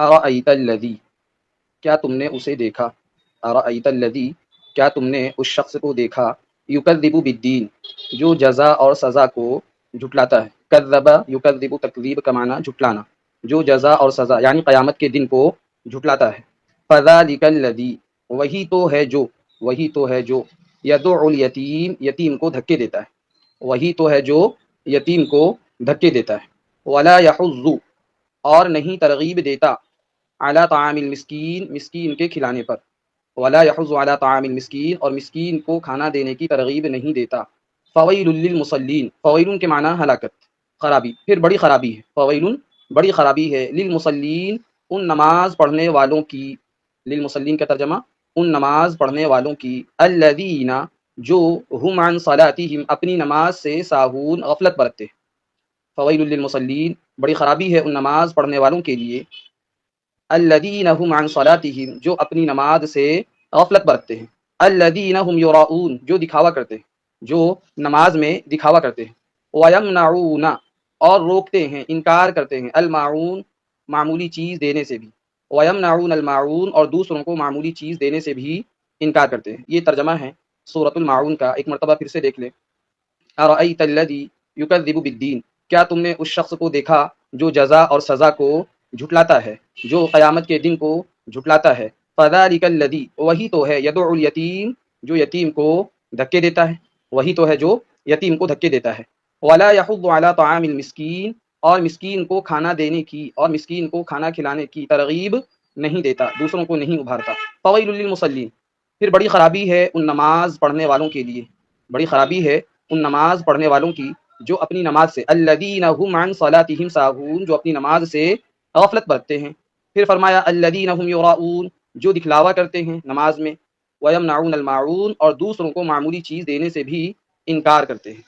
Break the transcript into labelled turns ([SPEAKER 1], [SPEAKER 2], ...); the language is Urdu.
[SPEAKER 1] ارأیت الذی، کیا تم نے اسے دیکھا، ارأیت الذی، کیا تم نے اس شخص کو دیکھا، یکذب بالدین، جو جزا اور سزا کو جھٹلاتا ہے، کذب یکذب تکذیب کا معنی جھٹلانا، جو جزا اور سزا یعنی قیامت کے دن کو جھٹلاتا ہے، فذلک الذی، وہی تو ہے جو، وہی تو ہے جو یدعو الیتیم، یتیم کو دھکے دیتا ہے، وہی تو ہے جو یتیم کو دھکے دیتا ہے، ولا یحض، اور نہیں ترغیب دیتا، علی طعام المسکین، مسکین کے کھلانے پر، ولا یحض علی طعام المسکین، اور مسکین کو کھانا دینے کی ترغیب نہیں دیتا، فویل للمصلین، فویل کے معنی ہلاکت، خرابی، پھر بڑی خرابی ہے، فویل بڑی خرابی ہے، للمصلین، ان نماز پڑھنے والوں کی، للمصلین کا ترجمہ ان نماز پڑھنے والوں کی، الذین، جو ہم عن صلاتہم، اپنی نماز سے ساہون غفلت برتتے ہیں، فویل للمصلین، بڑی خرابی ہے ان نماز پڑھنے والوں کے لیے، الذین هم عن صلاتہم، جو اپنی نماز سے غفلت برتتے ہیں، الذین هم یراؤون، جو دکھاوا کرتے ہیں، جو نماز میں دکھاوا کرتے ہیں، ویمنعون، اور روکتے ہیں، انکار کرتے ہیں، الماعون، معمولی چیز دینے سے بھی، ویمنعون الماعون، اور دوسروں کو معمولی چیز دینے سے بھی انکار کرتے ہیں۔ یہ ترجمہ ہے سورۃ الماعون کا، ایک مرتبہ پھر سے دیکھ لیں۔ ارأیت الذی یکذب بالدین، کیا تم نے اس شخص کو دیکھا جو جزا اور سزا کو جھٹلاتا ہے، جو قیامت کے دن کو جھٹلاتا ہے، فذلک الذی، وہی تو ہے، یدعو الیتیم، جو یتیم کو دھکے دیتا ہے، وہی تو ہے جو یتیم کو دھکے دیتا ہے، ولا یحض علی طعام المسکین، اور مسکین کو کھانا دینے کی اور مسکین کو کھانا کھلانے کی ترغیب نہیں دیتا، دوسروں کو نہیں ابھارتا، فویل للمصلین، پھر بڑی خرابی ہے ان نماز پڑھنے والوں کے لیے، بڑی خرابی ہے ان نماز پڑھنے والوں کی جو اپنی نماز سے، الذین هم عن صلاتہم ساہون، جو اپنی نماز سے غفلت برتتے ہیں، پھر فرمایا الذین هم یراؤون، جو دکھلاوا کرتے ہیں نماز میں، ویمنعون الماعون، اور دوسروں کو معمولی چیز دینے سے بھی انکار کرتے ہیں۔